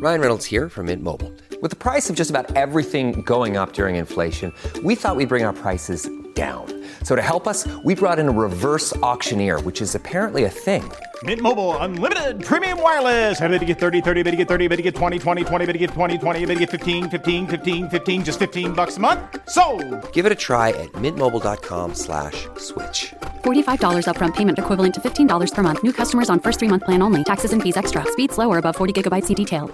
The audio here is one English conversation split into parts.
Ryan Reynolds here from Mint Mobile. With the price of just about everything going up during inflation, we thought we'd bring our prices down. So to help us, we brought in a reverse auctioneer, which is apparently a thing. Mint Mobile Unlimited Premium Wireless. How to get 30, 30, bit to get 30, bit to get 20, 20, 20, bit to get 20, 20, bit to get 15, 15, 15, 15, just $15 a month? Sold! Give it a try at mintmobile.com/switch. $45 upfront payment equivalent to $15 per month. New customers on first 3-month plan only. Taxes and fees extra. Speed slower above 40 gigabytes. See detail.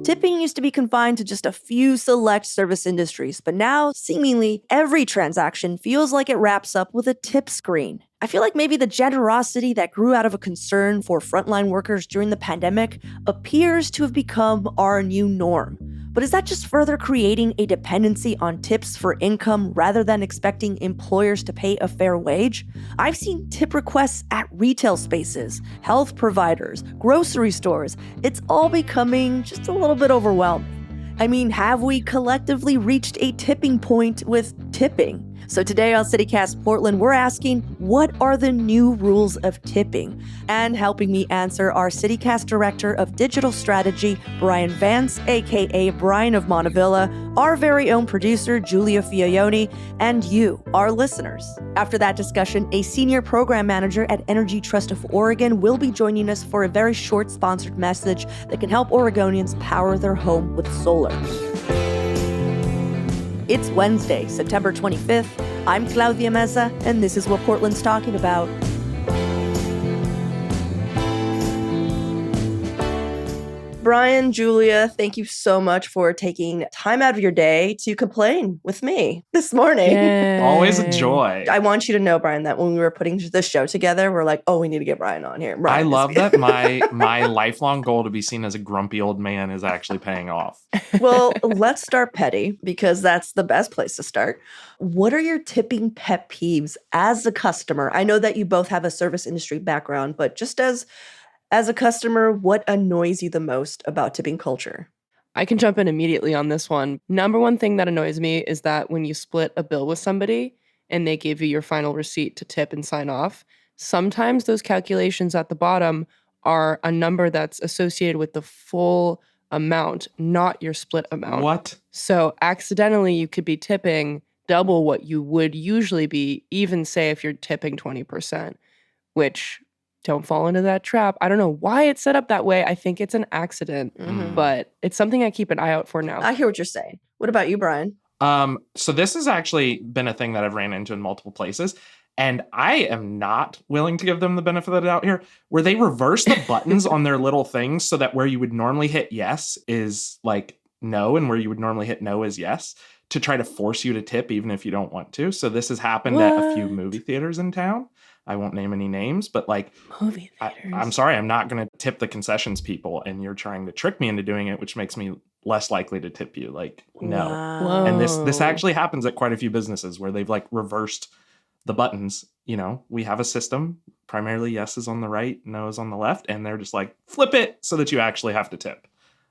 Tipping used to be confined to just a few select service industries, but now, seemingly, every transaction feels like it wraps up with a tip screen. I feel like maybe the generosity that grew out of a concern for frontline workers during the pandemic appears to have become our new norm. But is that just further creating a dependency on tips for income rather than expecting employers to pay a fair wage? I've seen tip requests at retail spaces, health providers, grocery stores. It's all becoming just a little bit overwhelming. I mean, have we collectively reached a tipping point with tipping? So today on CityCast Portland, we're asking, what are the new rules of tipping? And helping me answer our CityCast Director of Digital Strategy, Bryan Vance, aka Brian of Montevilla, our very own producer, Giulia Fiaoni, and you, our listeners. After that discussion, a senior program manager at Energy Trust of Oregon will be joining us for a very short sponsored message that can help Oregonians power their home with solar. It's Wednesday, September 25th. I'm Claudia Meza, and this is what Portland's talking about. Bryan, Giulia, thank you so much for taking time out of your day to complain with me this morning. Yay. Always a joy. I want you to know, Bryan, that when we were putting the show together, we're like, oh, we need to get Bryan on here. I love that my lifelong goal to be seen as a grumpy old man is actually paying off. Well, let's start petty because that's the best place to start. What are your tipping pet peeves as a customer? I know that you both have a service industry background, but just as a customer, what annoys you the most about tipping culture? I can jump in immediately on this one. Number one thing that annoys me is that when you split a bill with somebody and they give you your final receipt to tip and sign off, sometimes those calculations at the bottom are a number that's associated with the full amount, not your split amount. What? So accidentally, you could be tipping double what you would usually be, even say if you're tipping 20%, which... don't fall into that trap. I don't know why it's set up that way. I think it's an accident, but it's something I keep an eye out for now. I hear what you're saying. What about you, Bryan? So this has actually been a thing that I've ran into in multiple places, and I am not willing to give them the benefit of the doubt here, where they reverse the buttons on their little things so that where you would normally hit yes is like no, and where you would normally hit no is yes, to try to force you to tip even if you don't want to. So this has happened at a few movie theaters in town. I won't name any names, but like, movie theaters. I'm sorry, I'm not going to tip the concessions people, and you're trying to trick me into doing it, which makes me less likely to tip you. Like, no. Wow. And this actually happens at quite a few businesses where they've like reversed the buttons. You know, we have a system, primarily yes is on the right, no is on the left, and they're just like, flip it so that you actually have to tip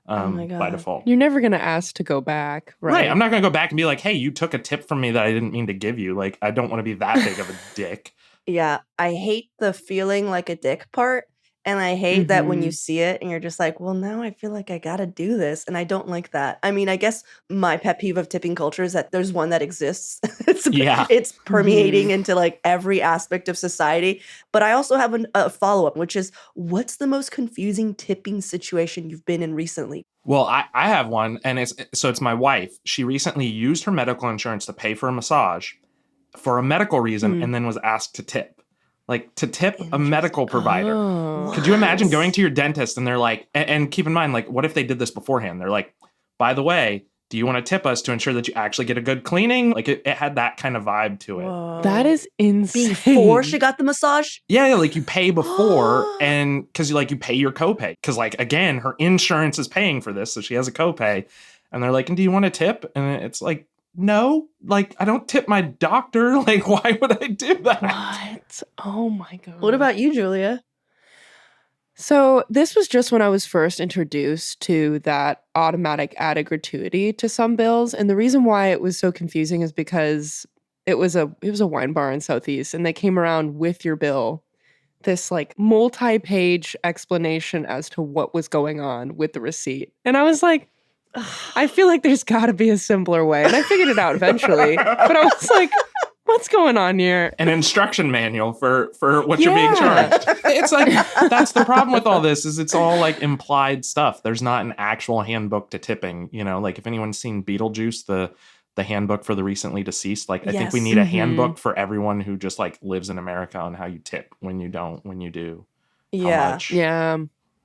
by default. You're never going to ask to go back, right? I'm not going to go back and be like, hey, you took a tip from me that I didn't mean to give you. Like, I don't want to be that big of a dick. Yeah, I hate the feeling like a dick part. And I hate that when you see it and you're just like, well, now I feel like I got to do this. And I don't like that. I mean, I guess my pet peeve of tipping culture is that there's one that exists. It's permeating into like every aspect of society. But I also have a follow-up, which is, what's the most confusing tipping situation you've been in recently? Well, I have one. And it's my wife. She recently used her medical insurance to pay for a massage for a medical reason and then was asked to tip. Like, to tip a medical provider. Oh. Could you imagine going to your dentist and they're like, and keep in mind, like, what if they did this beforehand? They're like, by the way, do you want to tip us to ensure that you actually get a good cleaning? Like, it had that kind of vibe to it. Whoa. That is insane. Before she got the massage? Yeah, like you pay before and because you pay your copay. Because like, again, her insurance is paying for this. So she has a copay. And they're like, and do you want to tip? And it's like, no, like I don't tip my doctor. Like, why would I do that? What? Oh my God. What about you, Giulia? So this was just when I was first introduced to that automatic added gratuity to some bills. And the reason why it was so confusing is because it was a wine bar in Southeast and they came around with your bill this like multi-page explanation as to what was going on with the receipt. And I was like, I feel like there's got to be a simpler way. And I figured it out eventually. But I was like, what's going on here? An instruction manual for what you're being charged. It's like, that's the problem with all this, is it's all like implied stuff. There's not an actual handbook to tipping. You know, like if anyone's seen Beetlejuice, the handbook for the recently deceased, like I think we need a handbook for everyone who just like lives in America on how you tip when you don't, when you do. How much. Yeah.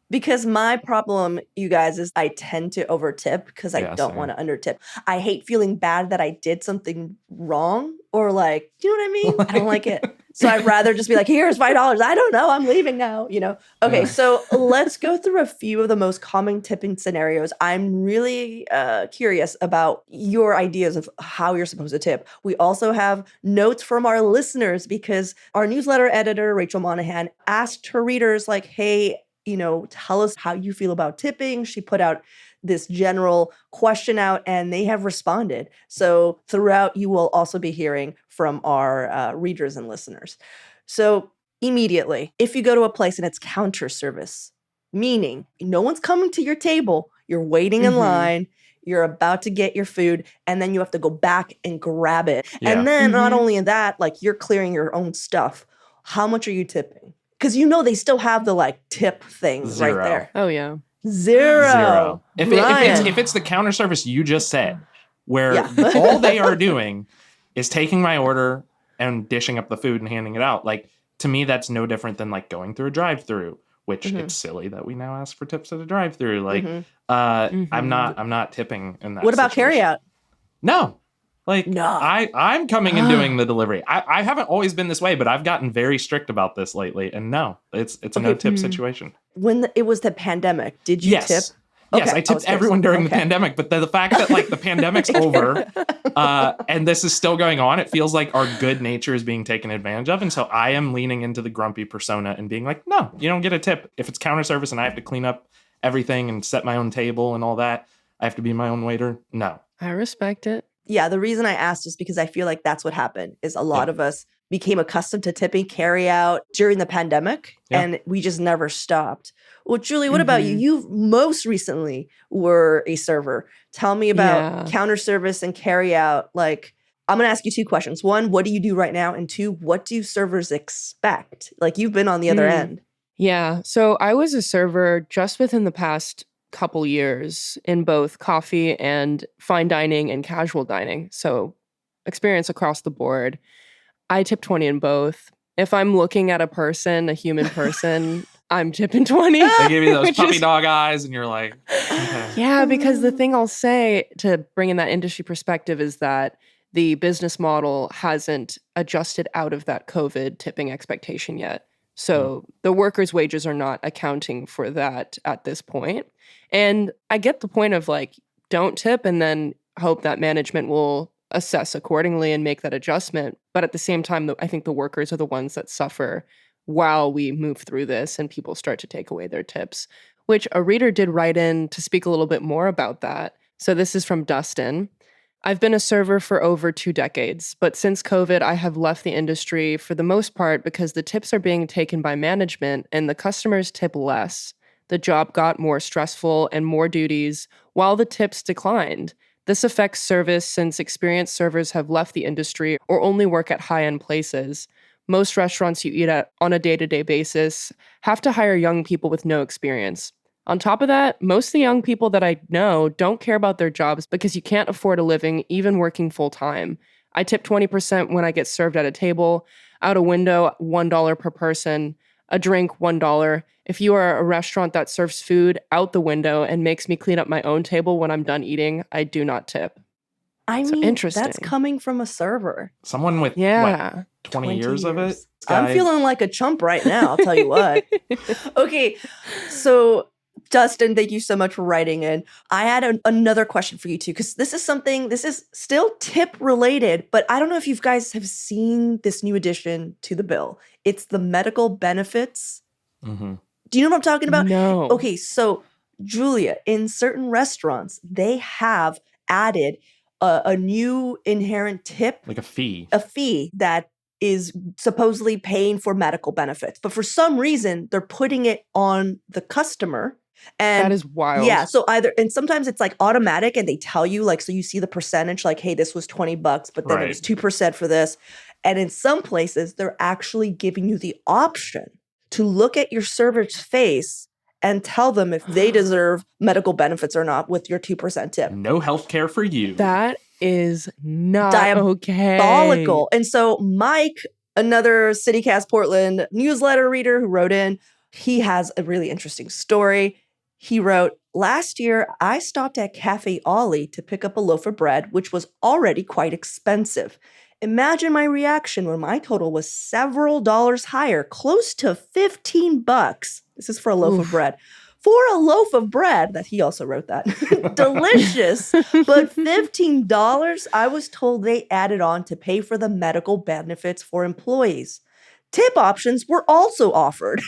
Because my problem, you guys, is I tend to over tip because I don't want to under tip. I hate feeling bad that I did something wrong or like, you know what I mean? I don't like it. So I'd rather just be like, here's $5. I don't know. I'm leaving now, you know? Okay, so let's go through a few of the most common tipping scenarios. I'm really curious about your ideas of how you're supposed to tip. We also have notes from our listeners because our newsletter editor, Rachel Monahan, asked her readers like, hey, you know, tell us how you feel about tipping. She put out this general question out and they have responded. So throughout, you will also be hearing from our readers and listeners. So immediately, if you go to a place and it's counter service, meaning no one's coming to your table, you're waiting in line, you're about to get your food, and then you have to go back and grab it. Yeah. And then not only that, like you're clearing your own stuff. How much are you tipping? Because you know they still have the like tip thing right there. Oh, yeah. Zero. If it's the counter service you just said, where all they are doing is taking my order and dishing up the food and handing it out, like to me that's no different than like going through a drive-through, which it's silly that we now ask for tips at a drive-through. Like I'm not tipping in that. What about situation. carryout? No. Like, no. I'm coming and doing the delivery. I haven't always been this way, but I've gotten very strict about this lately. And no, it's a no-tip situation. When it was the pandemic, did you tip? Yes, Okay, I tipped everyone during the pandemic. But the fact that, like, the pandemic's over and this is still going on, it feels like our good nature is being taken advantage of. And so I am leaning into the grumpy persona and being like, no, you don't get a tip. If it's counter service and I have to clean up everything and set my own table and all that, I have to be my own waiter. No. I respect it. Yeah, the reason I asked is because I feel like that's what happened is a lot of us became accustomed to tipping carry out during the pandemic and we just never stopped. Well, Julie, what about you? You most recently were a server. Tell me about counter service and carry out. Like, I'm going to ask you two questions. One, what do you do right now? And two, what do servers expect? Like, you've been on the other end. Yeah. So I was a server just within the past couple years in both coffee and fine dining and casual dining. So experience across the board. I tip 20 in both. If I'm looking at a person, a human person, I'm tipping 20. They give you those puppy dog eyes and you're like, okay. Yeah, because the thing I'll say to bring in that industry perspective is that the business model hasn't adjusted out of that COVID tipping expectation yet. So the workers' wages are not accounting for that at this point. And I get the point of like, don't tip and then hope that management will assess accordingly and make that adjustment. But at the same time, I think the workers are the ones that suffer while we move through this and people start to take away their tips, which a reader did write in to speak a little bit more about that. So this is from Dustin. I've been a server for over 2 decades, but since COVID, I have left the industry for the most part because the tips are being taken by management and the customers tip less. The job got more stressful and more duties while the tips declined. This affects service since experienced servers have left the industry or only work at high-end places. Most restaurants you eat at on a day-to-day basis have to hire young people with no experience. On top of that, most of the young people that I know don't care about their jobs because you can't afford a living even working full-time. I tip 20% when I get served at a table, out a window, $1 per person, a drink, $1. If you are a restaurant that serves food out the window and makes me clean up my own table when I'm done eating, I do not tip. I So mean, interesting. that's coming from a server. Someone with Yeah. what, 20 years of it? I'm feeling like a chump right now, I'll tell you what. Okay, so Dustin, thank you so much for writing in. I had another question for you too, because this is still tip related, but I don't know if you guys have seen this new addition to the bill. It's the medical benefits. Mm-hmm. Do you know what I'm talking about? No. Okay, so Julia, in certain restaurants, they have added a new inherent tip, Like a fee. a fee that is supposedly paying for medical benefits. But for some reason, they're putting it on the customer. And that is wild. Yeah. So and sometimes it's like automatic and they tell you, like, so you see the percentage, like, hey, this was $20, but then it was 2% for this. And in some places, they're actually giving you the option to look at your server's face and tell them if they deserve medical benefits or not with your 2% tip. No healthcare for you. That is not diabolical. okay. And so Mike, another CityCast Portland newsletter reader who wrote in, he has a really interesting story. He wrote, last year, I stopped at Cafe Ollie to pick up a loaf of bread, which was already quite expensive. Imagine my reaction when my total was several dollars higher, close to $15. This is for a loaf of bread. For a loaf of bread, that he also wrote that, delicious, but $15, I was told they added on to pay for the medical benefits for employees. Tip options were also offered.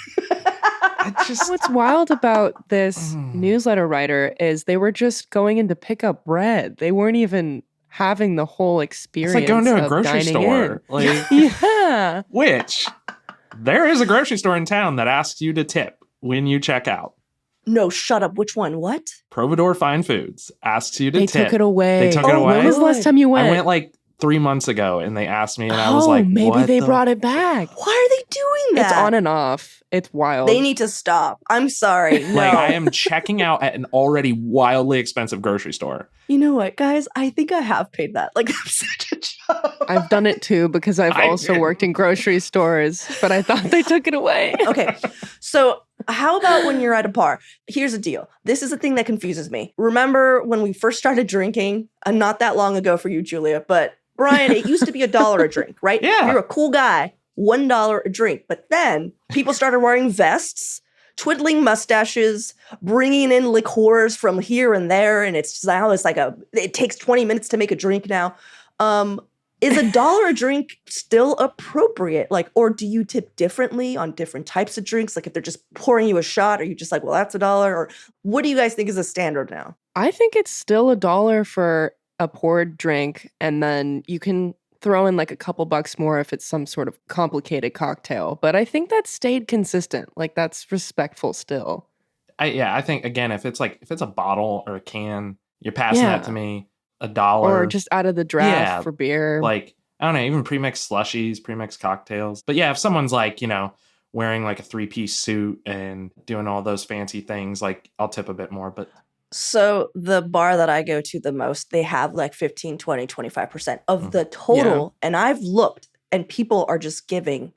What's wild about this newsletter writer is they were just going in to pick up bread. They weren't even having the whole experience. It's like going to a grocery store. Like, yeah. Which there is a grocery store in town that asks you to tip when you check out. No, shut up. Which one? What? Providore Fine Foods asks you to tip. They took it away. They took it away? When was the last time you went? I went like 3 months ago and they asked me and I was like, maybe they brought it back. Why are they doing that? It's on and off. It's wild. They need to stop. I'm sorry. No. Like, I am checking out at an already wildly expensive grocery store. You know what, guys? I think I have paid that. Like, I'm such a joke. I've done it too because I've also worked in grocery stores, but I thought they took it away. Okay. So how about when you're at a bar? Here's the deal. This is the thing that confuses me. Remember when we first started drinking? Not that long ago for you, Giulia, but Bryan, it used to be $1 a drink, right? Yeah. You're a cool guy. $1 a drink. But then people started wearing vests, twiddling mustaches, bringing in liqueurs from here and there. And it's now it's like it takes 20 minutes to make a drink now. Is $1 a drink still appropriate? Like, or do you tip differently on different types of drinks? Like if they're just pouring you a shot, are you just like, well, that's $1? Or what do you guys think is a standard now? I think it's still $1 for a poured drink. And then you can throw in like a couple bucks more if it's some sort of complicated cocktail. But I think that stayed consistent. Like that's respectful still. I think, again, if it's a bottle or a can, you're passing that to me, $1. Or just out of the draft for beer. Like, I don't know, even pre-mixed slushies, pre-mixed cocktails. But yeah, if someone's like, wearing like a 3-piece suit and doing all those fancy things, like I'll tip a bit more. But so the bar that I go to the most, they have like 15, 20, 25% of the total. Yeah. And I've looked and people are just giving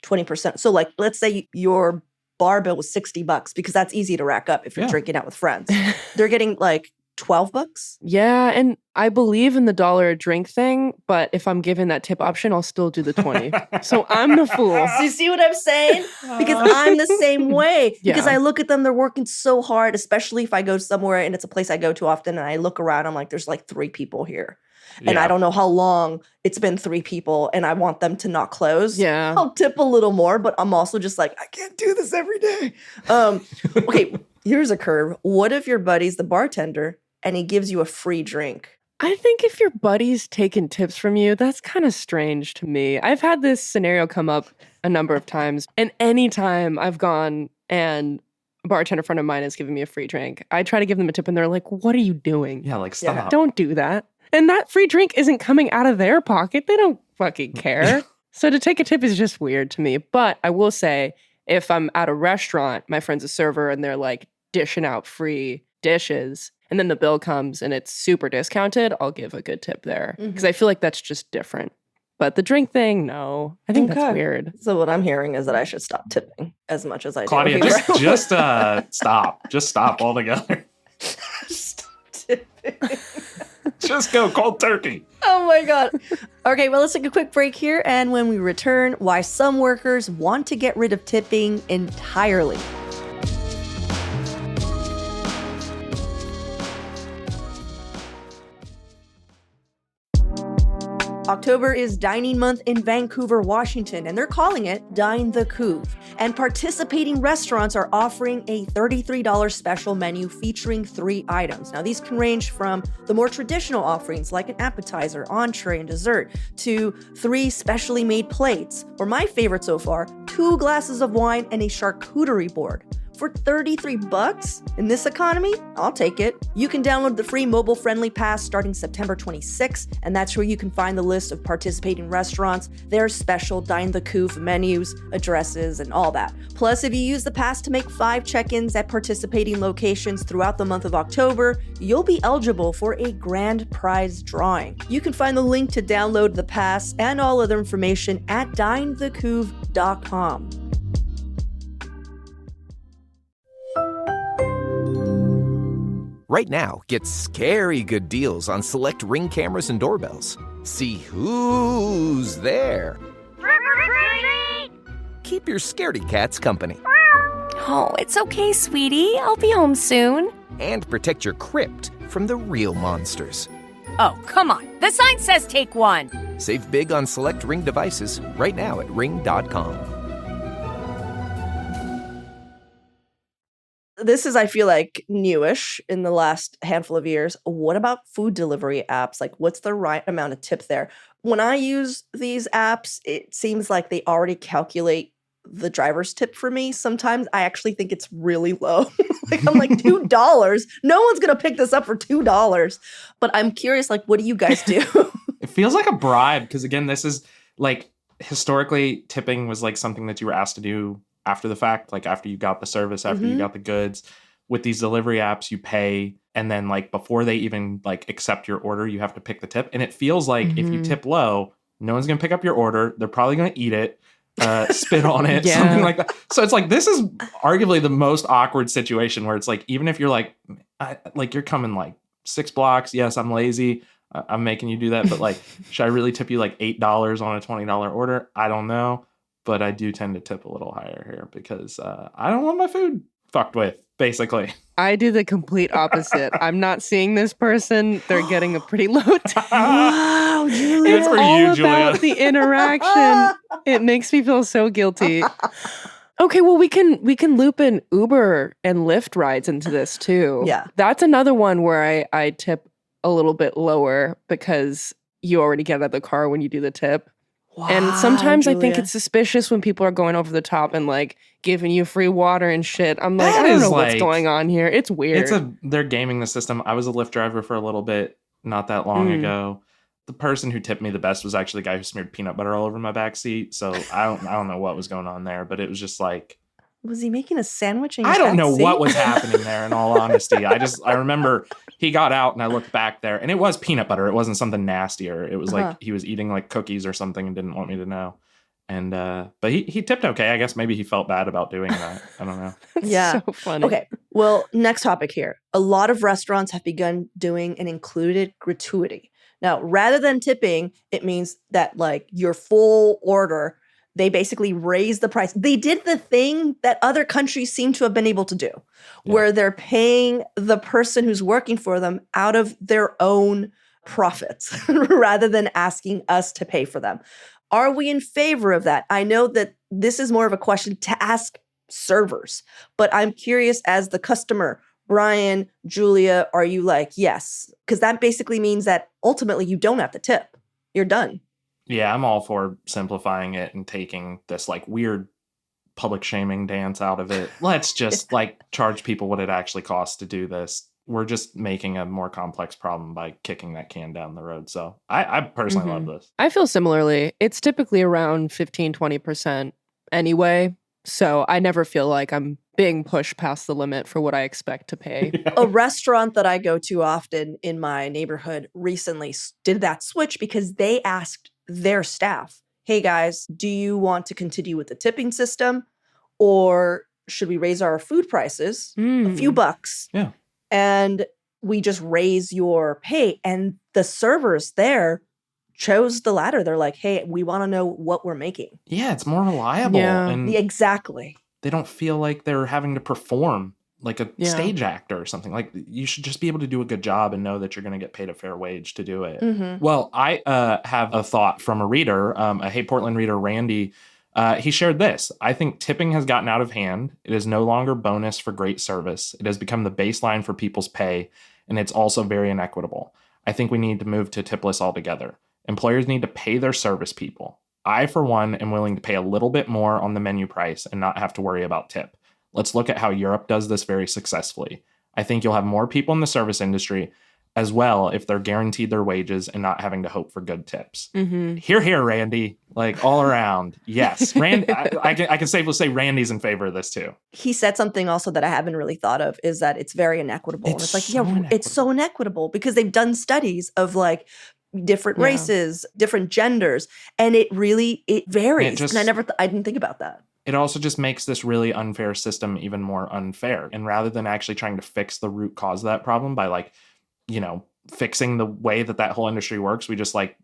20%. So like, let's say your bar bill was $60 because that's easy to rack up if you're drinking out with friends. They're getting like $12. Yeah, and I believe in the $1 a drink thing, but if I'm given that tip option, I'll still do the 20. So I'm the fool. So you see what I'm saying? Because I'm the same way. Because I look at them, they're working so hard, especially if I go somewhere and it's a place I go to often and I look around, I'm like, there's like 3 people here. And I don't know how long it's been 3 people and I want them to not close. Yeah. I'll tip a little more, but I'm also just like, I can't do this every day. Okay, here's a curve. What if your buddy's the bartender and he gives you a free drink? I think if your buddy's taking tips from you, that's kind of strange to me. I've had this scenario come up a number of times. And anytime I've gone and a bartender friend of mine has given me a free drink, I try to give them a tip and they're like, what are you doing? Yeah, like, stop. Don't do that. And that free drink isn't coming out of their pocket. They don't fucking care. So to take a tip is just weird to me. But I will say, if I'm at a restaurant, my friend's a server and they're like dishing out free dishes, and then the bill comes and it's super discounted, I'll give a good tip there. Because I feel like that's just different. But the drink thing, no. I think that's weird. So what I'm hearing is that I should stop tipping as much as I do. Claudia, just stop. Just stop altogether. Stop tipping. Just go cold turkey. Oh my God. Okay, well, let's take a quick break here. And when we return, why some workers want to get rid of tipping entirely. October is dining month in Vancouver, Washington, and they're calling it Dine the Couve. And participating restaurants are offering a $33 special menu featuring 3 items. Now, these can range from the more traditional offerings like an appetizer, entree, and dessert to 3 specially made plates, or my favorite so far, 2 glasses of wine and a charcuterie board. For $33 in this economy, I'll take it. You can download the free mobile-friendly pass starting September 26th, and that's where you can find the list of participating restaurants, their special Dine the Couve menus, addresses, and all that. Plus, if you use the pass to make 5 check-ins at participating locations throughout the month of October, you'll be eligible for a grand prize drawing. You can find the link to download the pass and all other information at dinethecouve.com. Right now, get scary good deals on select Ring cameras and doorbells. See who's there. Keep your scaredy cats company. Oh, it's okay, sweetie. I'll be home soon. And protect your crypt from the real monsters. Oh, come on. The sign says take one. Save big on select Ring devices right now at ring.com. This is, I feel like, newish in the last handful of years. What about food delivery apps? Like, what's the right amount of tip there? When I use these apps, it seems like they already calculate the driver's tip for me. Sometimes I actually think it's really low. Like, I'm like, $2? No one's going to pick this up for $2. But I'm curious, like, what do you guys do? It feels like a bribe because, again, this is like historically tipping was like something that you were asked to do after the fact, like after you got the service, after you got the goods. With these delivery apps, you pay, and then like before they even like accept your order, you have to pick the tip. And it feels like if you tip low, no one's gonna pick up your order. They're probably gonna eat it, spit on it, something like that. So it's like, this is arguably the most awkward situation where it's like, even if you're like you're coming like 6 blocks, yes, I'm lazy, I'm making you do that, but like, should I really tip you like $8 on a $20 order? I don't know. But I do tend to tip a little higher here because I don't want my food fucked with, basically. I do the complete opposite. I'm not seeing this person. They're getting a pretty low tip. Wow, Giulia. It's for you, all Giulia. about the interaction. It makes me feel so guilty. Okay, well, we can loop in Uber and Lyft rides into this too. Yeah. That's another one where I tip a little bit lower because you already get out of the car when you do the tip. Wow, And sometimes I think Giulia. it's suspicious when people are going over the top and like giving you free water and shit. I'm like, That I don't is know what's like- going on here. It's weird. They're gaming the system. I was a Lyft driver for a little bit not that long ago. The person who tipped me the best was actually the guy who smeared peanut butter all over my back seat. So I don't know what was going on there, but it was just like, Was he making a sandwich? In I his don't know back what seat? was happening there, in all honesty. I remember he got out and I looked back there and it was peanut butter. It wasn't something nastier. It was like he was eating like cookies or something and didn't want me to know. And but he tipped okay. I guess maybe he felt bad about doing that. I don't know. Yeah. So funny. Okay. Well, next topic here. A lot of restaurants have begun doing an included gratuity. Now, rather than tipping, it means that like your full order, they basically raise the price. They did the thing that other countries seem to have been able to do, where they're paying the person who's working for them out of their own profits rather than asking us to pay for them. Are we in favor of that? I know that this is more of a question to ask servers, but I'm curious as the customer. Bryan, Giulia, are you like, yes? Because that basically means that ultimately you don't have to tip. You're done. Yeah, I'm all for simplifying it and taking this like weird public shaming dance out of it. Let's just like charge people what it actually costs to do this. We're just making a more complex problem by kicking that can down the road. So I personally love this. I feel similarly. It's typically around 15-20% anyway. So I never feel like I'm being pushed past the limit for what I expect to pay. A restaurant that I go to often in my neighborhood recently did that switch because they asked their staff, hey guys, do you want to continue with the tipping system or should we raise our food prices a few bucks? Yeah. And we just raise your pay. And the servers there chose the latter. They're like, hey, we want to know what we're making. Yeah, it's more reliable. Yeah. And Exactly. they don't feel like they're having to perform like a Yeah. stage actor or something. Like you should just be able to do a good job and know that you're going to get paid a fair wage to do it. Mm-hmm. Well, I have a thought from a reader, a Hey Portland reader, Randy, He shared this. I think tipping has gotten out of hand. It is no longer bonus for great service. It has become the baseline for people's pay, and it's also very inequitable. I think we need to move to tipless altogether. Employers need to pay their service people. I, for one, am willing to pay a little bit more on the menu price and not have to worry about tip. Let's look at how Europe does this very successfully. I think you'll have more people in the service industry as well if they're guaranteed their wages and not having to hope for good tips. Hear, hear, Randy. Like all around. Yes. Randy, I can safely say Randy's in favor of this too. He said something also that I haven't really thought of is that it's very inequitable. And it's like, it's so inequitable because they've done studies of like different races, different genders, and it varies. And I didn't think about that. It also just makes this really unfair system even more unfair. And rather than actually trying to fix the root cause of that problem by like, fixing the way that whole industry works, we just like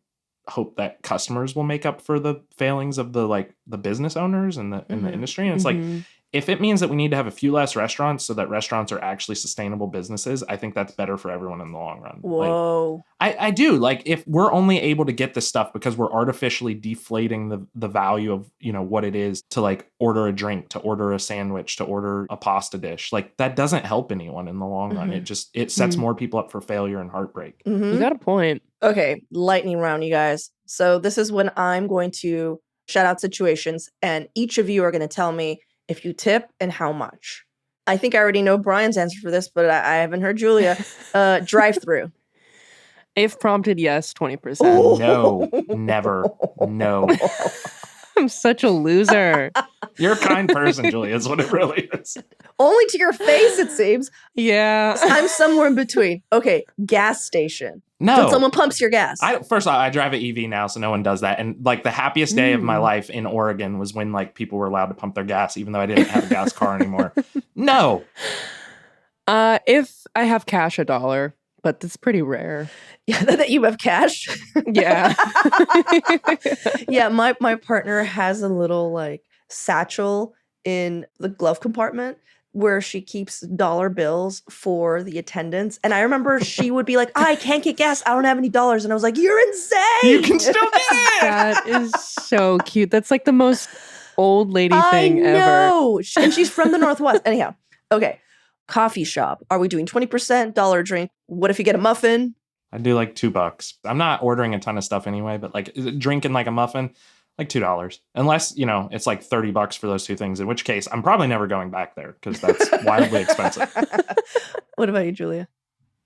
hope that customers will make up for the failings of the business owners and the industry. And it's like, if it means that we need to have a few less restaurants so that restaurants are actually sustainable businesses, I think that's better for everyone in the long run. Whoa. Like, I do. Like, if we're only able to get this stuff because we're artificially deflating the value of, what it is to like order a drink, to order a sandwich, to order a pasta dish, like that doesn't help anyone in the long run. It sets more people up for failure and heartbreak. You got a point. Okay, lightning round, you guys. So this is when I'm going to shout out situations and each of you are going to tell me if you tip and how much. I think I already know Brian's answer for this, but I haven't heard Giulia. Drive-through. If prompted, yes, 20%. No, never. No. I'm such a loser. You're a kind person, Giulia, is what it really is. Only to your face, it seems. Yeah. I'm somewhere in between. Okay, gas station. No. When someone pumps your gas. First of all, I drive an EV now, so no one does that. And like the happiest day of my life in Oregon was when like people were allowed to pump their gas, even though I didn't have a gas car anymore. No. If I have cash, $1, but that's pretty rare. Yeah, that you have cash. Yeah. Yeah, my partner has a little like satchel in the glove compartment where she keeps dollar bills for the attendants. And I remember she would be like, I can't get gas. I don't have any dollars. And I was like, you're insane. You can still get it. That is so cute. That's like the most old lady thing ever. I know. And she's from the Northwest. Anyhow, okay. Coffee shop. Are we doing 20% dollar drink? What if you get a muffin? I do like $2. I'm not ordering a ton of stuff anyway, but like drinking like a muffin, like $2. Unless, it's like $30 for those two things, in which case I'm probably never going back there because that's wildly expensive. What about you, Giulia?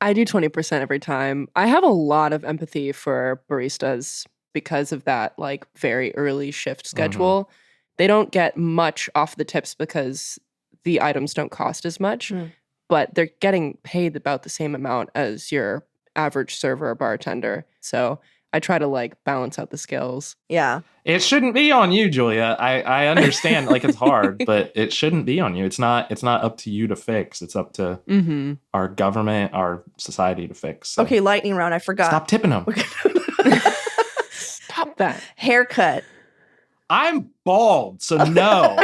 I do 20% every time. I have a lot of empathy for baristas because of that like very early shift schedule. They don't get much off the tips because the items don't cost as much, but they're getting paid about the same amount as your average server or bartender. So I try to like balance out the scales. Yeah. It shouldn't be on you, Giulia. I understand like it's hard, but it shouldn't be on you. It's not up to you to fix. It's up to our government, our society to fix. So. Okay, lightning round. I forgot. Stop tipping them. Stop that. Haircut. I'm bald, so no.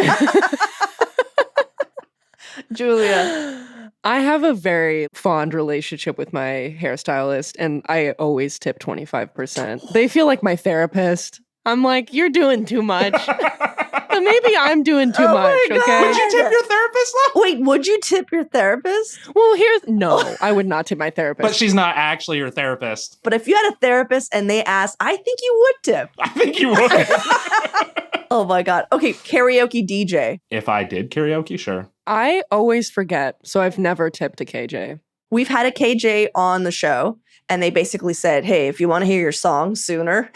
Giulia. I have a very fond relationship with my hairstylist, and I always tip 25%. They feel like my therapist. I'm like, you're doing too much. But maybe I'm doing too much, okay? Would you tip your therapist, though? Wait, would you tip your therapist? Well, no, I would not tip my therapist. But she's not actually your therapist. But if you had a therapist and they asked, I think you would tip. I think you would. Oh my God. Okay, karaoke DJ. If I did karaoke, sure. I always forget, so I've never tipped a KJ. We've had a KJ on the show, and they basically said, hey, if you want to hear your song sooner,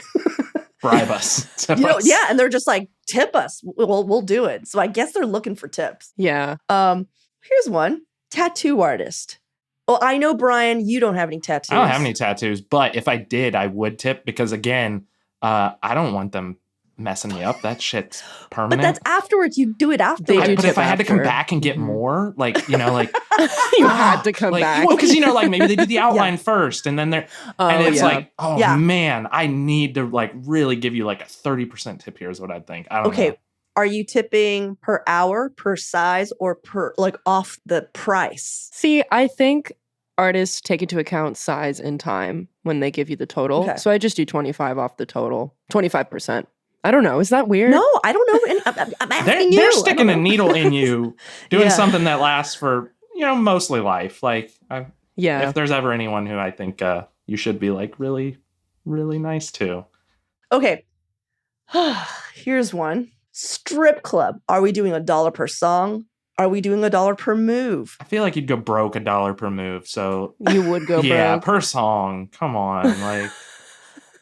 bribe us. Tip us. Yeah, and they're just like, tip us. We'll do it. So I guess they're looking for tips. Yeah. Here's one. Tattoo artist. Well, I know, Brian, you don't have any tattoos. I don't have any tattoos, but if I did, I would tip because, again, I don't want them messing me up. That shit's permanent. But that's afterwards. You do it afterwards. But if I had to come back and get more, like, you had to come back. Well, because, like maybe they do the outline first and then they're, and it's like, man, I need to like really give you like a 30% tip here is what I'd think. I don't know. Are you tipping per hour, per size, or per like off the price? See, I think artists take into account size and time when they give you the total. Okay. So I just do 25 off the total, 25%. I don't know. Is that weird? No, I don't know. I'm asking you. They're sticking a needle in you, doing something that lasts for, mostly life. Like, if there's ever anyone who I think you should be like really, really nice to. Okay. Here's one. Strip club. Are we doing $1 per song? Are we doing $1 per move? I feel like you'd go broke $1 per move. So you would go yeah, broke. per song. Come on, like.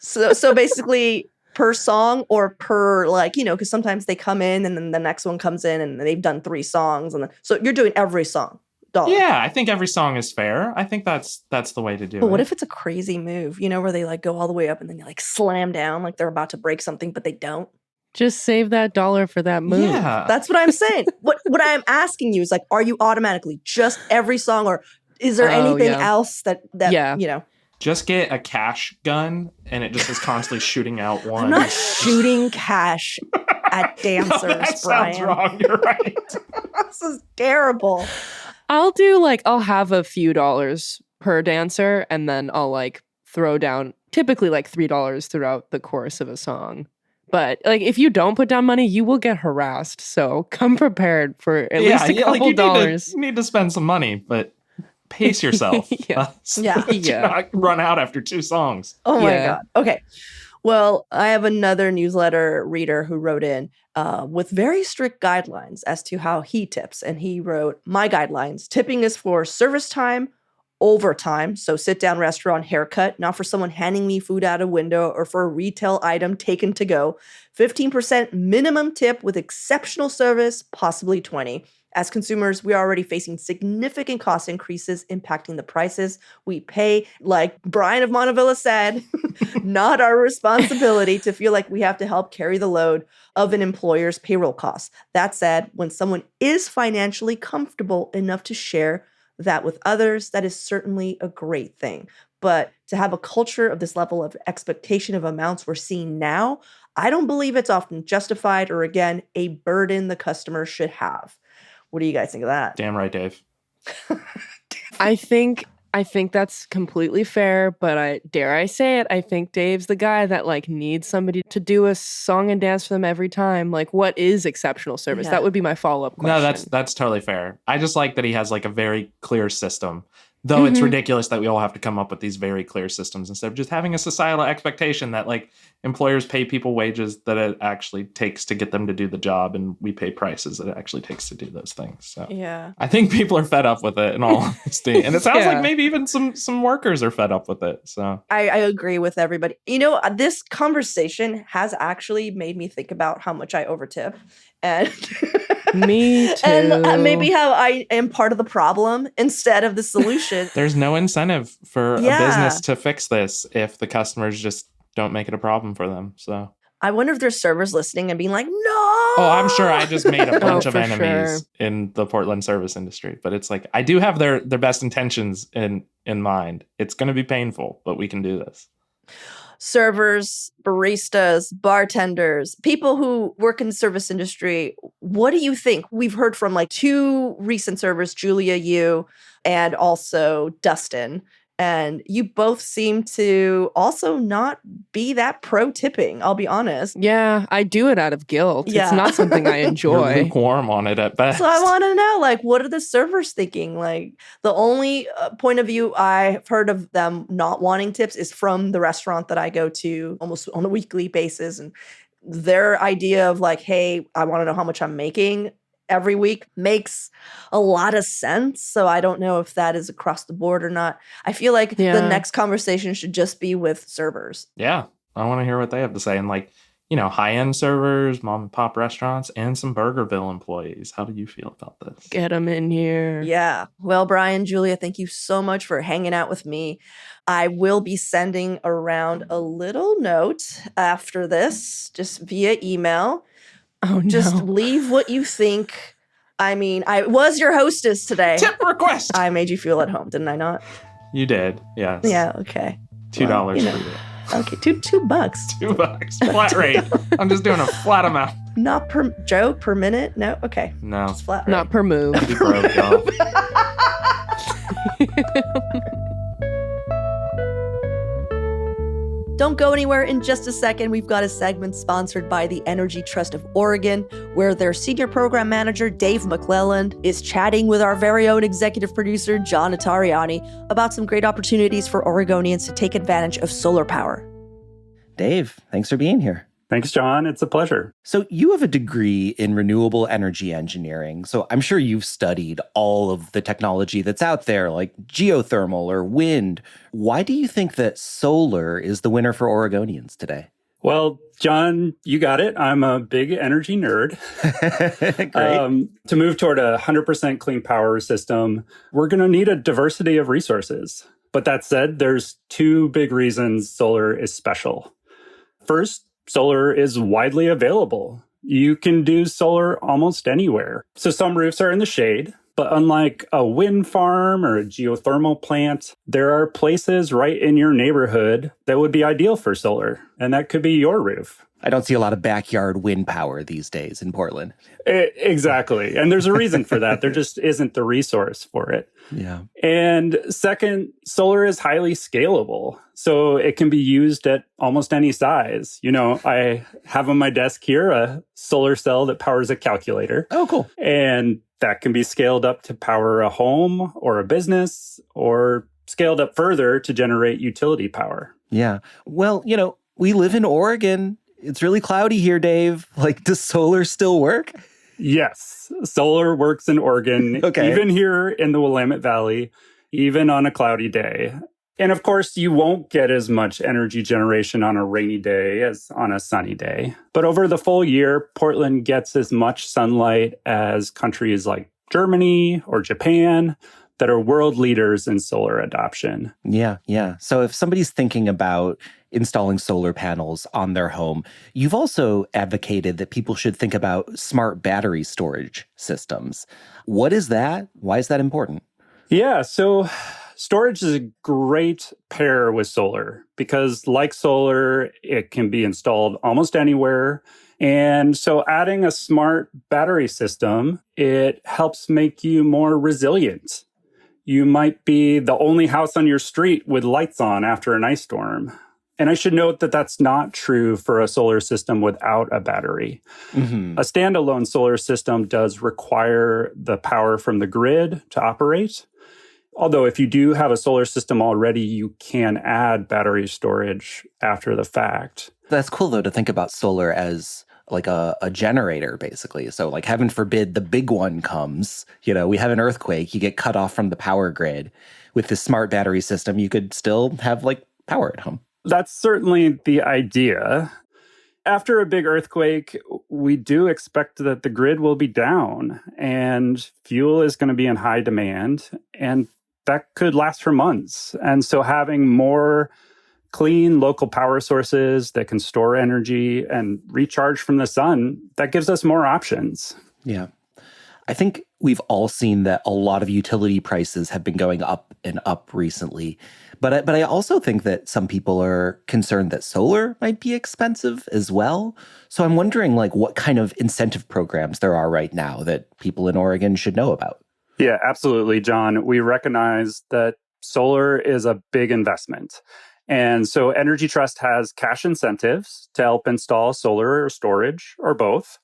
So basically per song or per because sometimes they come in and then the next one comes in and they've done 3 songs so you're doing every song. $1. Yeah, I think every song is fair. I think that's the way to do it. But what if it's a crazy move? Where they go all the way up and then they slam down like they're about to break something, but they don't. Just save that $1 for that move. Yeah. That's what I'm saying. What I'm asking you is are you automatically just every song or is there anything else that Just get a cash gun and it just is constantly shooting out one. I'm not shooting cash at dancers, that Bryan. sounds wrong. You're right. This is terrible. I'll do I'll have a few dollars per dancer and then I'll throw down typically $3 throughout the course of a song. But if you don't put down money, you will get harassed. So come prepared for at least a couple dollars. You need to spend some money, but pace yourself. Yeah. Not run out after 2 songs. Oh my God. Okay. Well, I have another newsletter reader who wrote in with very strict guidelines as to how he tips. And he wrote, my guidelines, tipping is for service time, overtime, so sit down restaurant haircut, not for someone handing me food out a window or for a retail item taken to go. 15% minimum tip with exceptional service, possibly 20%. As consumers, we are already facing significant cost increases impacting the prices we pay. Like Bryan of Montevilla said, not our responsibility to feel like we have to help carry the load of an employer's payroll costs. That said, when someone is financially comfortable enough to share that with others, that is certainly a great thing. But to have a culture of this level of expectation of amounts we're seeing now, I don't believe it's often justified or, again, a burden the customer should have. What do you guys think of that? Damn right, Dave. I think that's completely fair, but dare I say it, I think Dave's the guy that needs somebody to do a song and dance for them every time. What is exceptional service? Yeah. That would be my follow-up question. No, that's totally fair. I just like that he has a very clear system. Though it's ridiculous that we all have to come up with these very clear systems instead of just having a societal expectation that employers pay people wages that it actually takes to get them to do the job, and we pay prices that it actually takes to do those things. So yeah, I think people are fed up with it in all honesty, and it sounds like maybe even some workers are fed up with it. So I agree with everybody. This conversation has actually made me think about how much I overtip, and me too, and maybe how I am part of the problem instead of the solution. There's no incentive for a business to fix this if the customers just don't make it a problem for them. So I wonder if there's servers listening and being like, no. Oh, I'm sure I just made a bunch of for enemies in the Portland service industry. But it's I do have their best intentions in mind. It's going to be painful, but we can do this. Servers, baristas, bartenders, people who work in the service industry, what do you think? We've heard from 2 recent servers, Giulia, you, and also Dustin. And you both seem to also not be that pro tipping, I'll be honest. Yeah, I do it out of guilt. Yeah. It's not something I enjoy. You're lukewarm on it at best. So I want to know, what are the servers thinking? The only point of view I've heard of them not wanting tips is from the restaurant that I go to almost on a weekly basis. And their idea of hey, I want to know how much I'm making every week makes a lot of sense. So I don't know if that is across the board or not. I feel like the next conversation should just be with servers. Yeah, I want to hear what they have to say. And high-end servers, mom and pop restaurants, and some Burgerville employees. How do you feel about this? Get them in here. Yeah. Well, Bryan, Giulia, thank you so much for hanging out with me. I will be sending around a little note after this, just via email. Oh, no. Just leave what you think. I mean, I was your hostess today. Tip request! I made you feel at home, didn't I not? You did, yes. Yeah, okay. $2 for you. Okay, $2. $2. Flat rate. I'm just doing a flat amount. Not per joke, per minute? No? Okay. No. It's flat rate. Not per move. Be broke, y'all. Don't go anywhere. In just a second, we've got a segment sponsored by the Energy Trust of Oregon, where their senior program manager, Dave McClelland, is chatting with our very own executive producer, John Notarianni, about some great opportunities for Oregonians to take advantage of solar power. Dave, thanks for being here. Thanks, John. It's a pleasure. So you have a degree in renewable energy engineering. So I'm sure you've studied all of the technology that's out there, like geothermal or wind. Why do you think that solar is the winner for Oregonians today? Well, John, you got it. I'm a big energy nerd. Great. To move toward a 100% clean power system, we're going to need a diversity of resources. But that said, there's two big reasons solar is special. First, solar is widely available. You can do solar almost anywhere. So some roofs are in the shade, but unlike a wind farm or a geothermal plant, there are places right in your neighborhood that would be ideal for solar, and that could be your roof. I don't see a lot of backyard wind power these days in Portland. Exactly. And there's a reason for that. There just isn't the resource for it. Yeah. And second, solar is highly scalable. So it can be used at almost any size. You know, I have on my desk here a solar cell that powers a calculator. Oh, cool. And that can be scaled up to power a home or a business, or scaled up further to generate utility power. Yeah. Well, you know, we live in Oregon. It's really cloudy here, Dave. Like, does solar still work? Yes, solar works in Oregon, Okay. Even here in the Willamette Valley, even on a cloudy day. And of course, you won't get as much energy generation on a rainy day as on a sunny day. But over the full year, Portland gets as much sunlight as countries like Germany or Japan that are world leaders in solar adoption. Yeah. So if somebody's thinking about installing solar panels on their home, you've also advocated that people should think about smart battery storage systems. What is that? Why is that important? Yeah, so storage is a great pair with solar because, like solar, it can be installed almost anywhere. And so adding a smart battery system, it helps make you more resilient. You might be the only house on your street with lights on after an ice storm. And I should note that that's not true for a solar system without a battery. Mm-hmm. A standalone solar system does require the power from the grid to operate. Although if you do have a solar system already, you can add battery storage after the fact. That's cool, though, to think about solar as like a generator, basically. So like, heaven forbid, the big one comes, you know, we have an earthquake, you get cut off from the power grid. With this smart battery system, you could still have like power at home. That's certainly the idea. After a big earthquake, we do expect that the grid will be down and fuel is going to be in high demand, and that could last for months. And so having more clean local power sources that can store energy and recharge from the sun, that gives us more options. Yeah. I think we've all seen that a lot of utility prices have been going up and up recently. But I also think that some people are concerned that solar might be expensive as well. So I'm wondering, like, what kind of incentive programs there are right now that people in Oregon should know about. Yeah, absolutely, John. We recognize that solar is a big investment. And so Energy Trust has cash incentives to help install solar or storage or both.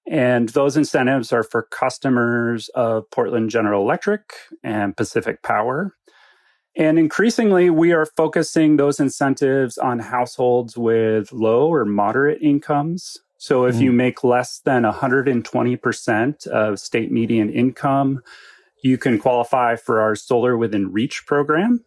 And those incentives are for customers of Portland General Electric and Pacific Power. And increasingly, we are focusing those incentives on households with low or moderate incomes. So if you make less than 120% of state median income, you can qualify for our Solar Within Reach program.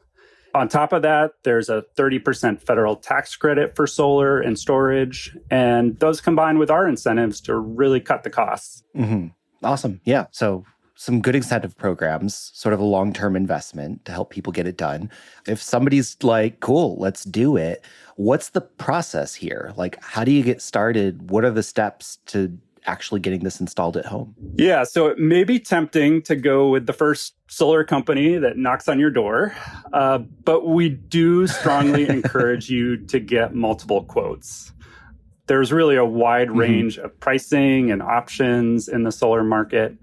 On top of that, there's a 30% federal tax credit for solar and storage, and those combine with our incentives to really cut the costs. Mm-hmm. Awesome. Yeah. So some good incentive programs, sort of a long-term investment to help people get it done. If somebody's like, cool, let's do it, what's the process here? Like, how do you get started? What are the steps to actually getting this installed at home? Yeah, so it may be tempting to go with the first solar company that knocks on your door, but we do strongly encourage you to get multiple quotes. There's really a wide range of pricing and options in the solar market.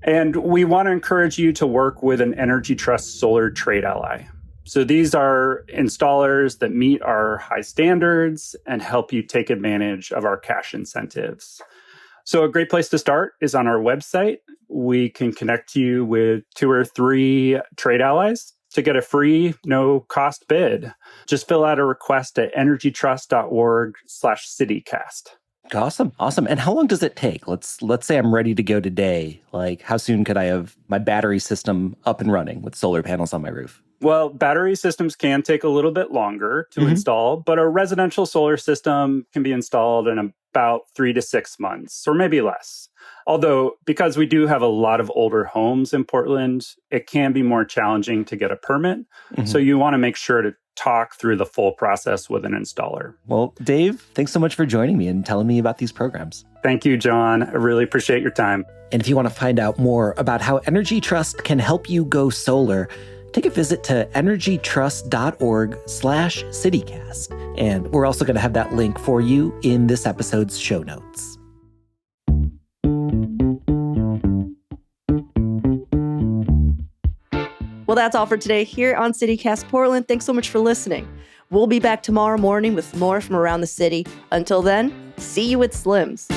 And we want to encourage you to work with an Energy Trust solar trade ally. So these are installers that meet our high standards and help you take advantage of our cash incentives. So a great place to start is on our website. We can connect you with 2 or 3 trade allies to get a free, no-cost bid. Just fill out a request at energytrust.org/citycast. Awesome. And how long does it take? Let's say I'm ready to go today. Like, how soon could I have my battery system up and running with solar panels on my roof? Well, battery systems can take a little bit longer to install, but a residential solar system can be installed in about 3 to 6 months, or maybe less. Although, because we do have a lot of older homes in Portland, it can be more challenging to get a permit. So you want to make sure to talk through the full process with an installer. Well, Dave, thanks so much for joining me and telling me about these programs. Thank you, John. I really appreciate your time. And if you want to find out more about how Energy Trust can help you go solar, take a visit to energytrust.org/citycast. And we're also going to have that link for you in this episode's show notes. Well, that's all for today here on CityCast Portland. Thanks so much for listening. We'll be back tomorrow morning with more from around the city. Until then, see you at Slim's.